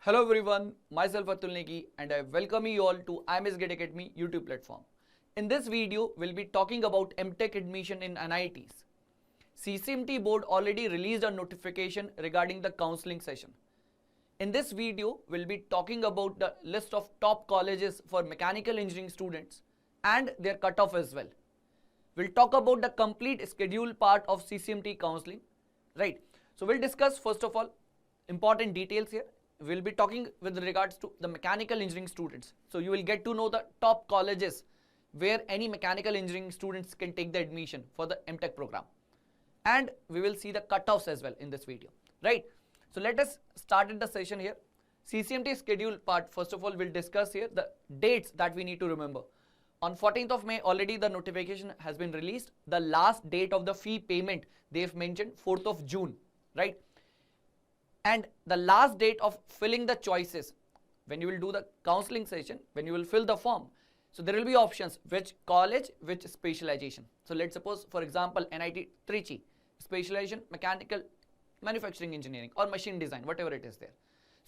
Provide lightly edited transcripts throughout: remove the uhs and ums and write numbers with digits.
Hello everyone, myself Atul Negi and I welcome you all to IMS Gate Academy YouTube platform. In this video, we'll be talking about MTech admission in NITs. CCMT board already released a notification regarding the counseling session. In this video, we'll be talking about the list of top colleges for mechanical engineering students and their cutoff as well. We'll talk about the complete schedule part of CCMT counseling, right? So we'll discuss first of all important details here. We'll be talking with regards to the mechanical engineering students. So you will get to know the top colleges where any mechanical engineering students can take the admission for the MTech program. And we will see the cutoffs as well in this video, right? So let us start the session here. CCMT schedule part, first of all, we'll discuss here the dates that we need to remember. On 14th of May, already the notification has been released. The last date of the fee payment, they've mentioned 4th of June, right? And the last date of filling the choices, when you will do the counseling session, when you will fill the form, so there will be options, which college, which specialization. So let's suppose, for example, NIT Trichy, specialization, mechanical manufacturing engineering or machine design, whatever it is there.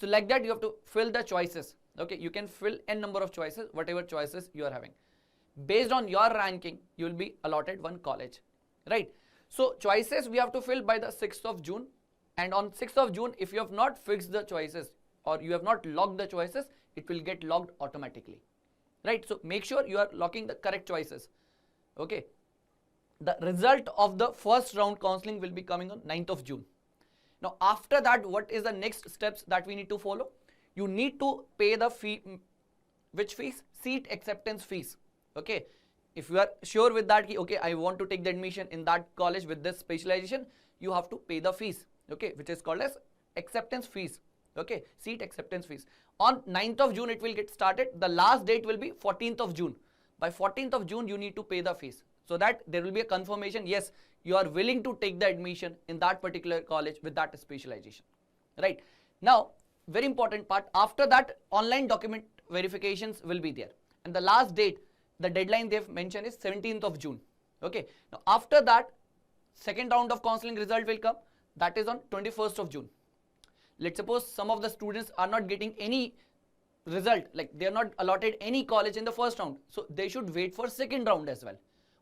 So like that, you have to fill the choices. Okay, you can fill n number of choices, whatever choices you are having. Based on your ranking, you will be allotted one college, right? So choices we have to fill by the 6th of June. And on 6th of June, if you have not fixed the choices or you have not logged the choices, it will get logged automatically, right? So make sure you are locking the correct choices, okay? The result of the first round counseling will be coming on 9th of June. Now, after that, what is the next steps that we need to follow? You need to pay the fee. Which fees? Seat acceptance fees, okay? If you are sure with that, okay, I want to take the admission in that college with this specialization, you have to pay the fees. Okay, which is called as acceptance fees. Okay, seat acceptance fees. On 9th of June, it will get started. The last date will be 14th of June. By 14th of June, you need to pay the fees so that there will be a confirmation. Yes, you are willing to take the admission in that particular college with that specialization. Right. Now, very important part. After that, online document verifications will be there. And the last date, the deadline they've mentioned is 17th of June. Okay. Now, after that, second round of counseling result will come. That is on 21st of June. Let's suppose some of the students are not getting any result, like they are not allotted any college in the first round. So they should wait for second round as well.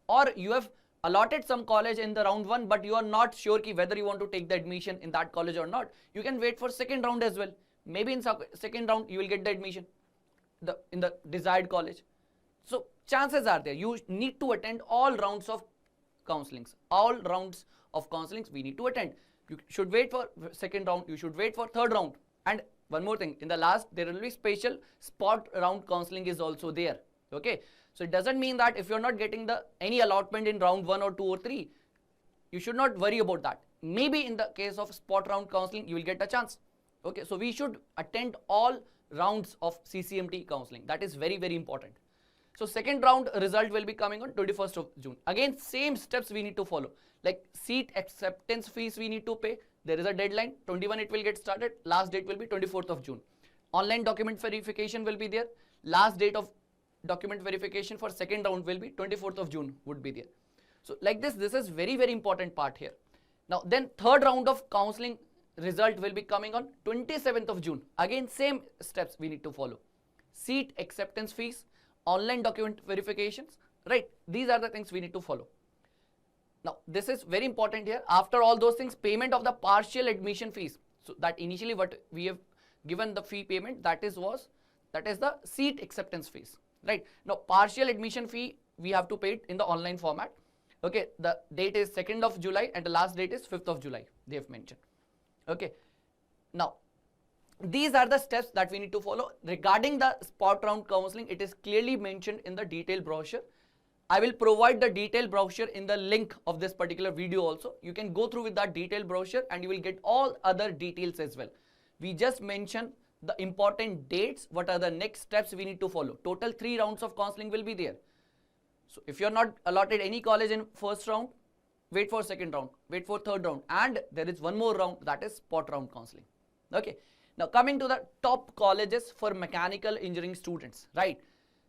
Or you have allotted some college in the round 1, but you are not sure whether you want to take the admission in that college or not. You can wait for second round as well. Maybe in second round you will get the admission in the desired college. So chances are there. You need to attend all rounds of counselings. All rounds of counselings we need to attend. You should wait for second round, you should wait for third round. And one more thing, in the last, there will be special spot round counseling is also there. Okay. So it doesn't mean that if you're not getting any allotment in round 1 or 2 or 3, you should not worry about that. Maybe in the case of spot round counseling, you will get a chance. Okay. So we should attend all rounds of CCMT counseling. That is very, very important. So second round result will be coming on 21st of June. Again, same steps we need to follow. Like seat acceptance fees we need to pay. There is a deadline. 21 it will get started. Last date will be 24th of June. Online document verification will be there. Last date of document verification for second round will be 24th of June would be there. So like this is very, very important part here. Now then third round of counseling result will be coming on 27th of June. Again, same steps we need to follow. Seat acceptance fees, online document verifications, right? These are the things we need to follow. Now, this is very important here. After all those things, payment of the partial admission fees. So that initially what we have given the fee payment, that is the seat acceptance fees, right? Now, partial admission fee, we have to pay it in the online format. Okay, the date is 2nd of July and the last date is 5th of July, they have mentioned. Okay, now, these are the steps that we need to follow. Regarding the spot round counseling, it is clearly mentioned in the detailed brochure. I will provide the detailed brochure in the link of this particular video also. You can go through with that detailed brochure and you will get all other details as well. We just mentioned the important dates, what are the next steps we need to follow. Total 3 rounds of counseling will be there. So if you are not allotted any college in first round, wait for second round, wait for third round, and there is one more round, that is spot round counseling. Okay. Now coming to the top colleges for mechanical engineering students, right?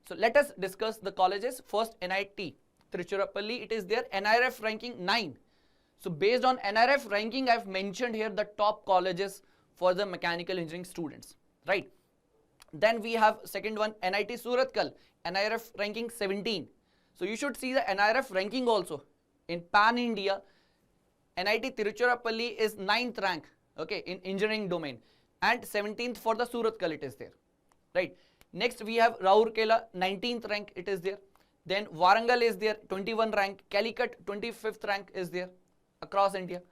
So let us discuss the colleges. First, NIT Tiruchirappalli, it is there, NIRF ranking 9. So based on NIRF ranking, I have mentioned here the top colleges for the mechanical engineering students. right? Then we have second one, NIT Surathkal, NIRF ranking 17. So you should see the NIRF ranking also. In Pan India, NIT Tiruchirappalli is 9th rank, okay, in engineering domain, and 17th for the Surathkal it is there, right? Next we have Rourkela, 19th rank it is there. Then Warangal is there, 21 rank. Calicut, 25th rank is there across India.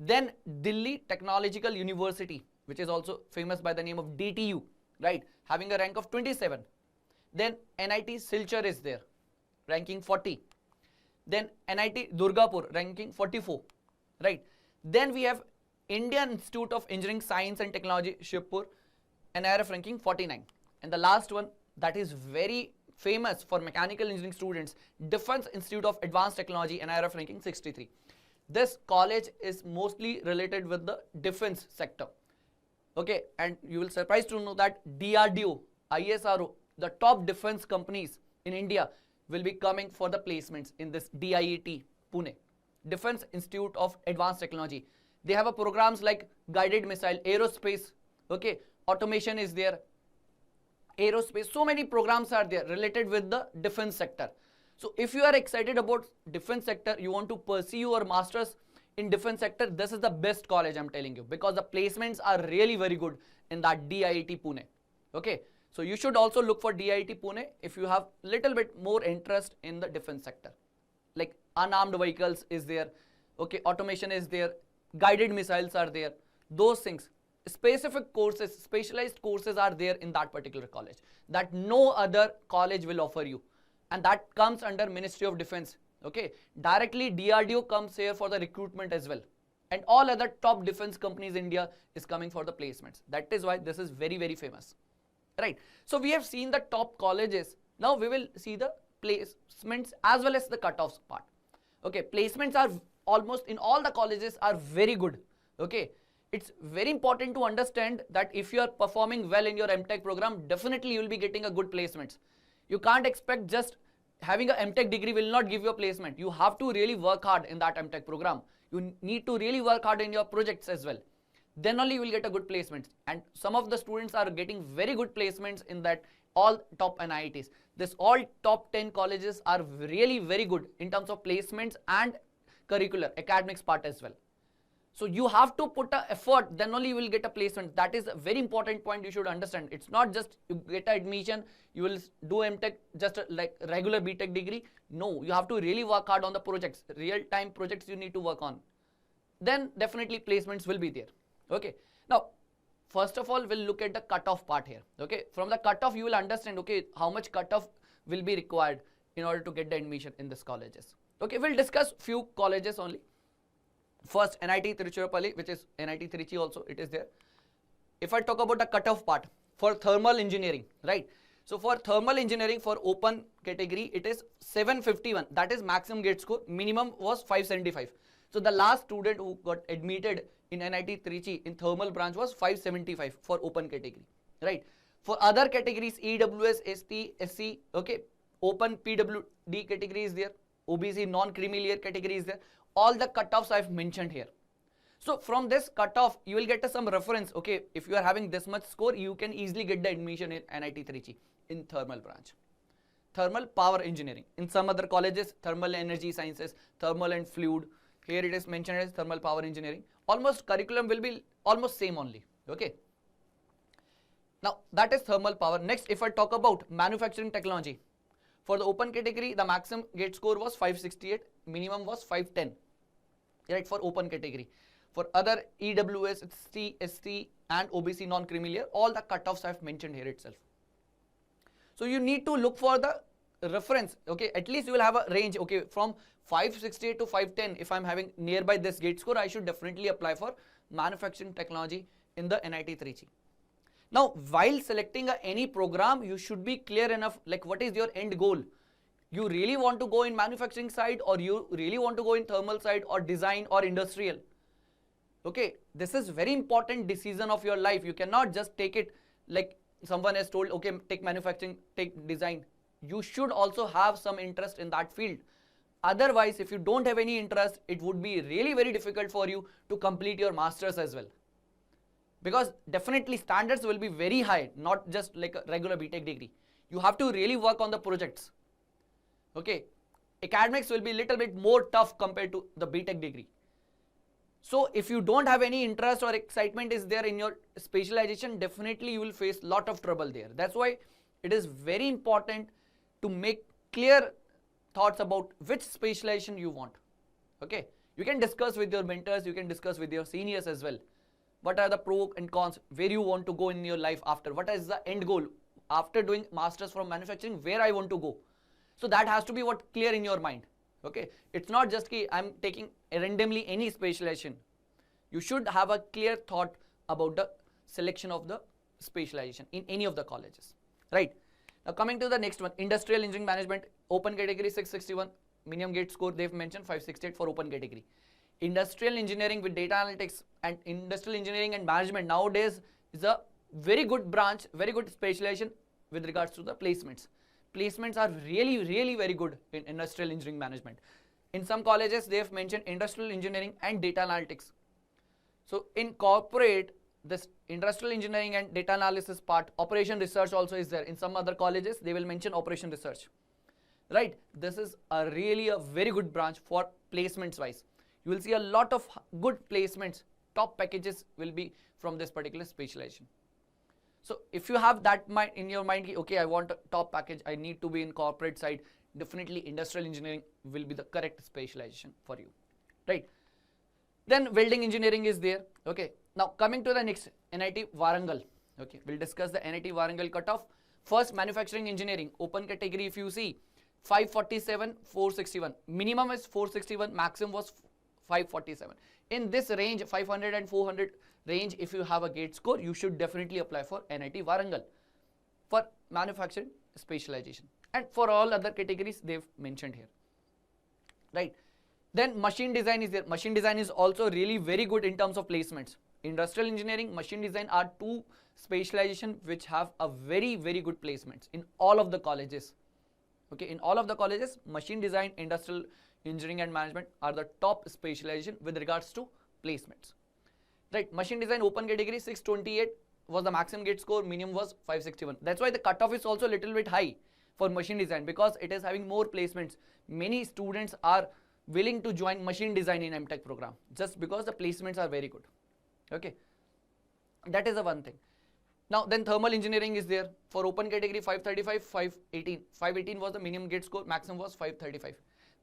Then Delhi Technological University, which is also famous by the name of DTU, right, having a rank of 27. Then NIT Silchar is there, ranking 40. Then NIT Durgapur, ranking 44, right? Then we have Indian Institute of Engineering Science and Technology, Shivpur, NIRF ranking 49. And the last one that is very famous for mechanical engineering students, Defense Institute of Advanced Technology, NIRF ranking 63. This college is mostly related with the defense sector. Okay, and you will surprised to know that DRDO, ISRO, the top defense companies in India will be coming for the placements in this DIET Pune, Defense Institute of Advanced Technology. They have a programs like guided missile, aerospace, okay, automation is there, aerospace, so many programs are there related with the defense sector. So if you are excited about defense sector, you want to pursue your masters in defense sector, this is the best college I'm telling you, because the placements are really very good in that DIET Pune. Okay, so you should also look for DIET Pune if you have little bit more interest in the defense sector, like unarmed vehicles is there, okay, automation is there, guided missiles are there, those things. Specific courses, specialized courses are there in that particular college that no other college will offer you, and that comes under Ministry of Defense. Okay, directly DRDO comes here for the recruitment as well, and all other top defense companies in India is coming for the placements. That is why this is very, very famous, right? So we have seen the top colleges. Now we will see the placements as well as the cutoffs part. Okay, placements are almost in all the colleges are very good. Okay, it's very important to understand that if you are performing well in your MTech program, definitely you will be getting a good placements. You can't expect just having a MTech degree will not give you a placement. You have to really work hard in that MTech program. You need to really work hard in your projects as well. Then only you will get a good placement. And some of the students are getting very good placements in that all top NITs. This all top 10 colleges are really very good in terms of placements and curricular, academics part as well. So you have to put an effort, then only you will get a placement. That is a very important point you should understand. It's not just you get an admission, you will do MTech just like regular BTech degree. No, you have to really work hard on the projects, real-time projects you need to work on. Then definitely placements will be there. Okay. Now, first of all, we'll look at the cutoff part here. Okay. From the cutoff, you will understand, okay, how much cutoff will be required in order to get the admission in these colleges. Okay, we'll discuss few colleges only. First, NIT Tiruchirappalli, which is NIT Trichy also, it is there. If I talk about the cutoff part for thermal engineering, right? So for thermal engineering for open category, it is 751. That is maximum gate score. Minimum was 575. So the last student who got admitted in NIT Trichy in thermal branch was 575 for open category, right? For other categories, EWS, ST, SC, okay, open PWD category is there, OBC non-creamy layer category is there. All the cutoffs I've mentioned here. So from this cutoff, you will get some reference. Okay, if you are having this much score, you can easily get the admission in NIT Trichy in thermal branch. Thermal power engineering. In some other colleges, thermal energy sciences, thermal and fluid. Here it is mentioned as thermal power engineering. Almost curriculum will be almost same only. Okay. Now that is thermal power. Next, if I talk about manufacturing technology, for the open category, the maximum gate score was 568, minimum was 510, right, for open category. For other EWS, ST, and OBC non-creamy layer, all the cutoffs I've mentioned here itself. So you need to look for the reference, okay, at least you will have a range, okay, from 568 to 510. If I'm having nearby this gate score, I should definitely apply for manufacturing technology in the NIT Trichy. Now, while selecting any program, you should be clear enough, like what is your end goal? You really want to go in manufacturing side, or you really want to go in thermal side, or design, or industrial? Okay, this is very important decision of your life. You cannot just take it like someone has told, okay, take manufacturing, take design. You should also have some interest in that field. Otherwise, if you don't have any interest, it would be really very difficult for you to complete your masters as well. because definitely standards will be very high, not just like a regular BTech degree. You have to really work on the projects. Okay, academics will be a little bit more tough compared to the BTech degree. So if you don't have any interest or excitement is there in your specialization, definitely you will face lot of trouble there. That's why it is very important to make clear thoughts about which specialization you want. Okay, you can discuss with your mentors, you can discuss with your seniors as well. What are the pros and cons, where you want to go in your life after, what is the end goal after doing masters from manufacturing, where I want to go. So that has to be what clear in your mind. Okay, it's not just कि I'm taking randomly any specialization. You should have a clear thought about the selection of the specialization in any of the colleges, right? Now coming to the next one, industrial engineering management, open category 661, minimum gate score they've mentioned 568 for open category. Industrial engineering with data analytics and industrial engineering and management nowadays is a very good branch, very good specialization with regards to the placements. Placements are really very good in industrial engineering management. In some colleges they have mentioned industrial engineering and data analytics. So in corporate, this industrial engineering and data analysis part, operation research also is there. In some other colleges they will mention operation research, right? This is a really a very good branch for placements wise. You will see a lot of good placements, top packages will be from this particular specialization. So if you have that mind in your mind, okay, I want a top package, I need to be in corporate side, definitely industrial engineering will be the correct specialization for you, right? Then welding engineering is there. Okay, now coming to the next, NIT Warangal. Okay, we'll discuss the NIT Warangal cutoff. First, manufacturing engineering, open category if you see, 547, 461. Minimum is 461, maximum was 547. In this range, 500 and 400 range, if you have a gate score, you should definitely apply for NIT Warangal for manufacturing specialization. And for all other categories, they've mentioned here, right? Then machine design is there. Machine design is also really very good in terms of placements. Industrial engineering, machine design are two specialization which have a very good placements in all of the colleges. Okay, in all of the colleges, machine design, industrial engineering and management are the top specialization with regards to placements. Right, machine design open category 628 was the maximum gate score, minimum was 561. That's why the cutoff is also a little bit high for machine design because it is having more placements. Many students are willing to join machine design in MTech program just because the placements are very good. Okay, that is the one thing. Now then thermal engineering is there for open category 535, 518. 518 was the minimum gate score, maximum was 535.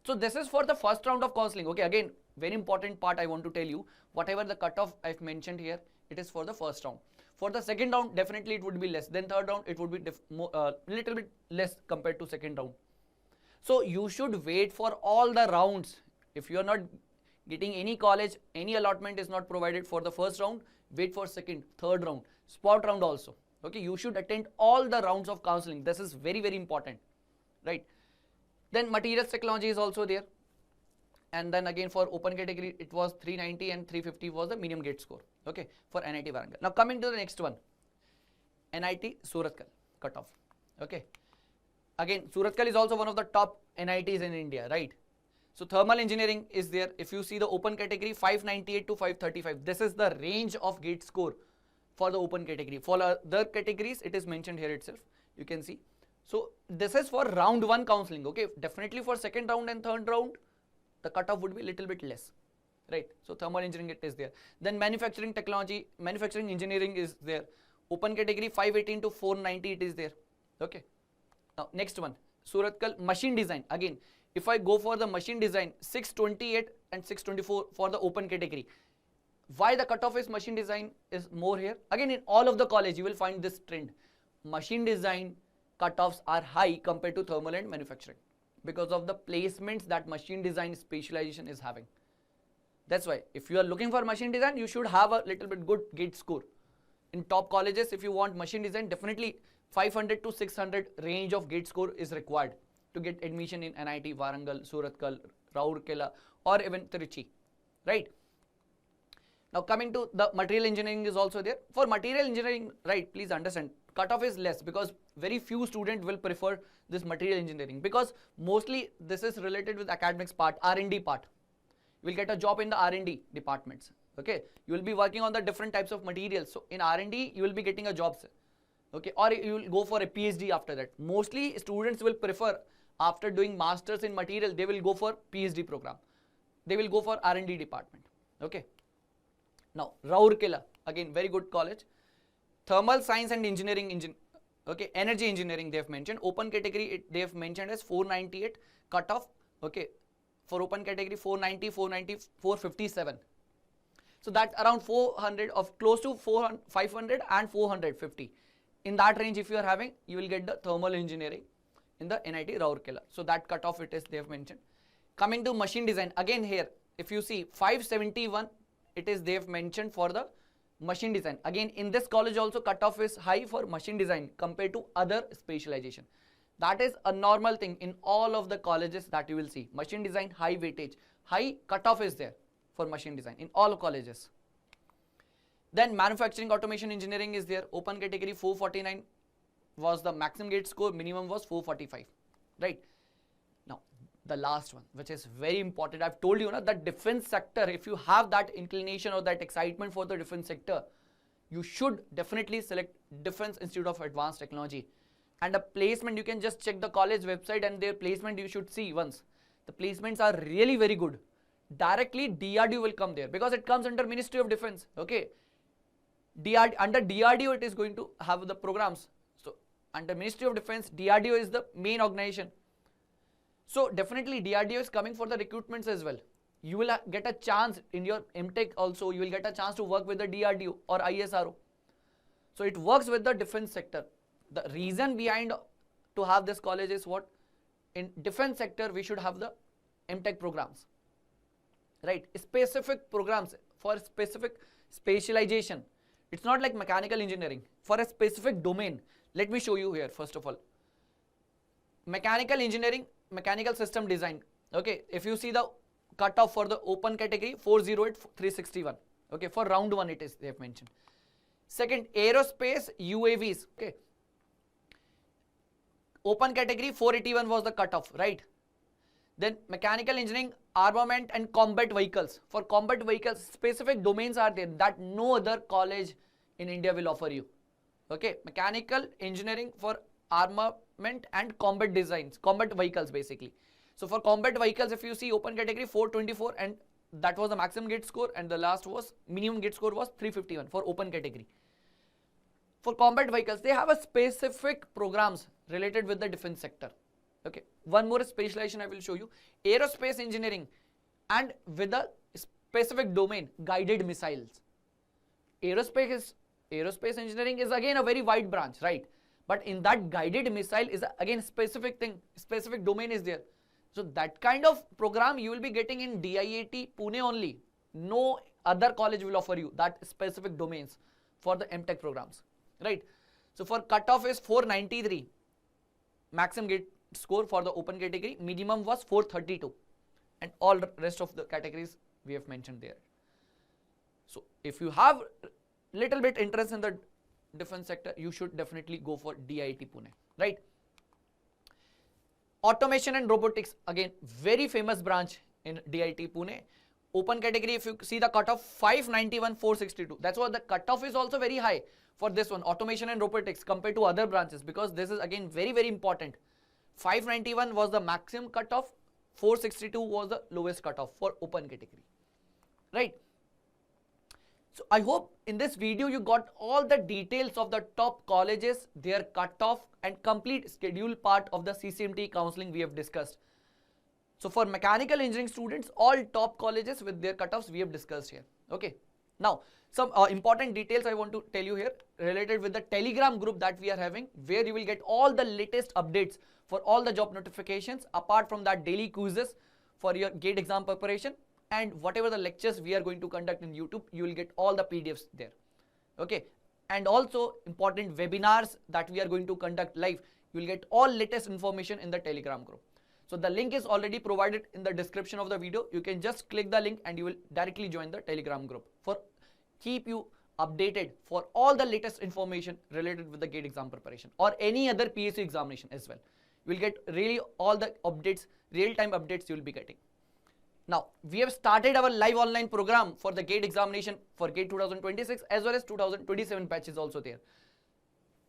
So this is for the first round of counseling. Okay, again very important part I want to tell you, whatever the cutoff I've mentioned here, it is for the first round. For the second round, definitely it would be less. Then third round, it would be little bit less compared to second round. So you should wait for all the rounds. If you are not getting any college, any allotment is not provided for the first round, wait for second, third round, spot round also. Okay, you should attend all the rounds of counseling. This is very important, right? Then materials technology is also there. And then again for open category, it was 390 and 350 was the minimum gate score. Okay, for NIT Warangal. Now coming to the next one, NIT Surathkal cutoff. Okay, again Surathkal is also one of the top NITs in India, right? So thermal engineering is there. If you see the open category 598 to 535, this is the range of gate score for the open category. For other categories, it is mentioned here itself. You can see. So this is for round 1 counseling. Okay, definitely for second round and third round, the cutoff would be a little bit less, right? So thermal engineering it is there. Then manufacturing technology, manufacturing engineering is there. Open category 518 to 490 it is there. Okay. Now next one, Surathkal machine design. Again, if I go for the machine design, 628 and 624 for the open category. Why the cutoff is machine design is more here? Again, in all of the college you will find this trend. Machine design cutoffs are high compared to thermal and manufacturing, because of the placements that machine design specialization is having. That's why if you are looking for machine design, you should have a little bit good gate score. In top colleges, if you want machine design, definitely 500 to 600 range of gate score is required to get admission in NIT Warangal, Surathkal, Rourkela or even Trichy, right? Now coming to the material engineering is also there. For material engineering, right, please understand, cutoff is less because very few students will prefer this material engineering, because mostly this is related with academics part, R&D part. You will get a job in the R&D departments, Okay, you will be working on the different types of materials. So in R&D, you will be getting a job, okay, or you will go for a PhD after that. Mostly students will prefer, after doing masters in material, they will go for PhD program. They will go for R&D department. Okay. Now Rourkela, again very good college. Thermal science and engineering, okay, energy engineering they have mentioned. Open category they have mentioned as 498 cutoff. Okay, for open category 490, 490, 457. So that's around 400 of close to 400, 500 and 450. In that range, if you are having, you will get the thermal engineering in the NIT Rourkela. So that cutoff it is they have mentioned. Coming to machine design, again here, if you see 571, it is they have mentioned for the machine design. Again, in this college also cutoff is high for machine design compared to other specialization. That is a normal thing in all of the colleges that you will see. Machine design, high weightage, high cutoff is there for machine design in all colleges. Then manufacturing automation engineering is there. Open category 449 was the maximum gate score, minimum was 445, right? Now the last one, which is very important, I've told you that defense sector, if you have that inclination or that excitement for the defense sector, you should definitely select Defense Institute of Advanced Technology. And a placement, you can just check the college website and their placement you should see once. The placements are really very good. Directly DRDO will come there because it comes under Ministry of Defense. Okay, under DRDO it is going to have the programs. So under Ministry of Defense, DRDO is the main organization. So definitely DRDO is coming for the recruitments as well. You will get a chance in your MTech also, you will get a chance to work with the DRDO or ISRO. So it works with the defense sector. The reason behind to have this college is what? In defense sector, we should have the MTech programs, right? Specific programs for specific specialization. It's not like mechanical engineering. For a specific domain, let me show you here first of all. Mechanical engineering, mechanical system design. Okay, if you see the cutoff for the open category, 408, 361. Okay, for round 1 it is, they have mentioned. Second, aerospace, UAVs. Okay, open category 481 was the cutoff, right? Then mechanical engineering, armament and combat vehicles. For combat vehicles, specific domains are there that no other college in India will offer you. Okay, mechanical engineering for armament and combat designs, combat vehicles basically. So for combat vehicles, if you see open category 424 and that was the maximum gate score and the last was minimum gate score was 351 for open category. For combat vehicles, they have a specific programs related with the defense sector. Okay, one more specialization I will show you. Aerospace engineering and with a specific domain, guided missiles. Aerospace engineering is again a very wide branch, right? But in that guided missile is again specific thing, specific domain is there. So that kind of program you will be getting in DIIT Pune only. No other college will offer you that specific domains for the MTech programs, right? So for cutoff is 493, maximum gate score for the open category, minimum was 432 and all rest of the categories we have mentioned there. So if you have little bit interest in the defense sector, you should definitely go for DIIT Pune, right? Automation and robotics, again very famous branch in DIIT Pune. Open category, if you see the cutoff 591, 462. That's why the cutoff is also very high for this one, automation and robotics, compared to other branches, because this is again very, very important. 591 was the maximum cutoff, 462 was the lowest cutoff for open category, right? So I hope in this video you got all the details of the top colleges, their cutoff and complete schedule part of the CCMT counseling we have discussed. So for mechanical engineering students, all top colleges with their cutoffs we have discussed here. Okay. Now some important details I want to tell you here related with the Telegram group that we are having, where you will get all the latest updates for all the job notifications. Apart from that, daily quizzes for your GATE exam preparation, and whatever the lectures we are going to conduct in YouTube, you will get all the PDFs there. Okay, and also important webinars that we are going to conduct live, you will get all latest information in the Telegram group. So the link is already provided in the description of the video. You can just click the link and you will directly join the Telegram group for keep you updated for all the latest information related with the GATE exam preparation or any other PSU examination as well. You will get really all the updates, real-time updates you will be getting. Now, we have started our live online program for the GATE examination for GATE 2026 as well as 2027 batches also there.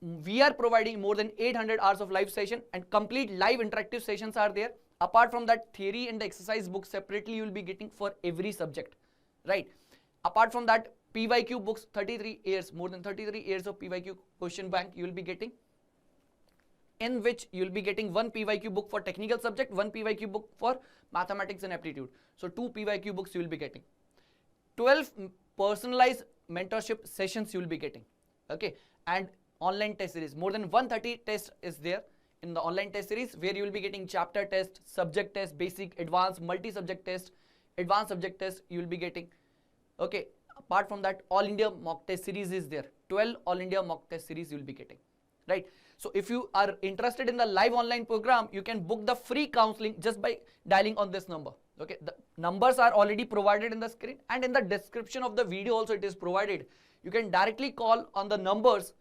We are providing more than 800 hours of live session and complete live interactive sessions are there. Apart from that, theory and the exercise books separately you will be getting for every subject, right? Apart from that, PYQ books, 33 years, more than 33 years of PYQ question bank you will be getting, in which you will be getting one PYQ book for technical subject, one PYQ book for mathematics and aptitude. So 2 PYQ books you will be getting. 12 personalized mentorship sessions you will be getting, okay? And online test series, more than 130 tests is there in the online test series, where you will be getting chapter test, subject test, basic, advanced, multi-subject test, advanced subject test you will be getting, okay? Apart from that, all India mock test series is there. 12 all India mock test series you will be getting, right? So if you are interested in the live online program, you can book the free counseling just by dialing on this number, okay? The numbers are already provided in the screen, and in the description of the video also it is provided. You can directly call on the numbers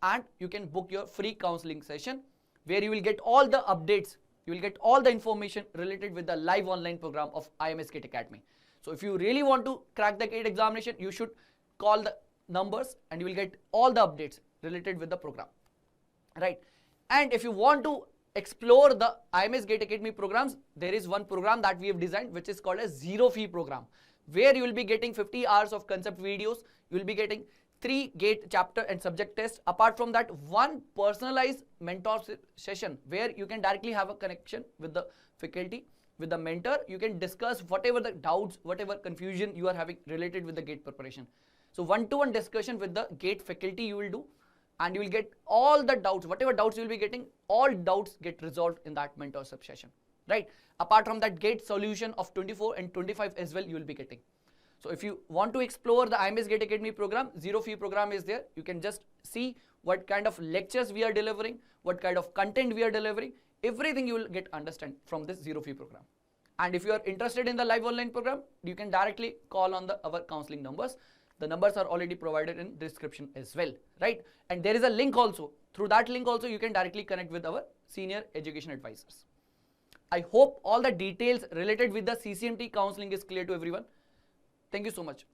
and you can book your free counseling session, where you will get all the updates, you will get all the information related with the live online program of IMS GATE Academy. So if you really want to crack the GATE examination, you should call the numbers and you will get all the updates related with the program, right? And if you want to explore the IMS GATE Academy programs, there is one program that we have designed which is called a zero fee program, where you will be getting 50 hours of concept videos, you will be getting 3 GATE chapter and subject tests. Apart from that, one personalized mentorship session where you can directly have a connection with the faculty, with the mentor. You can discuss whatever the doubts, whatever confusion you are having related with the GATE preparation. So one-to-one discussion with the GATE faculty you will do, and you will get all the doubts, whatever doubts you will be getting, all doubts get resolved in that mentorship session, right? Apart from that, GATE solution of 24 and 25 as well you will be getting. So if you want to explore the IMS GATE Academy program, zero fee program is there. You can just see what kind of lectures we are delivering, what kind of content we are delivering, everything you will get understand from this zero fee program. And if you are interested in the live online program, you can directly call on our counseling numbers. The numbers are already provided in description as well, right? And there is a link also. Through that link also you can directly connect with our senior education advisors. I hope all the details related with the CCMT counseling is clear to everyone. Thank you so much.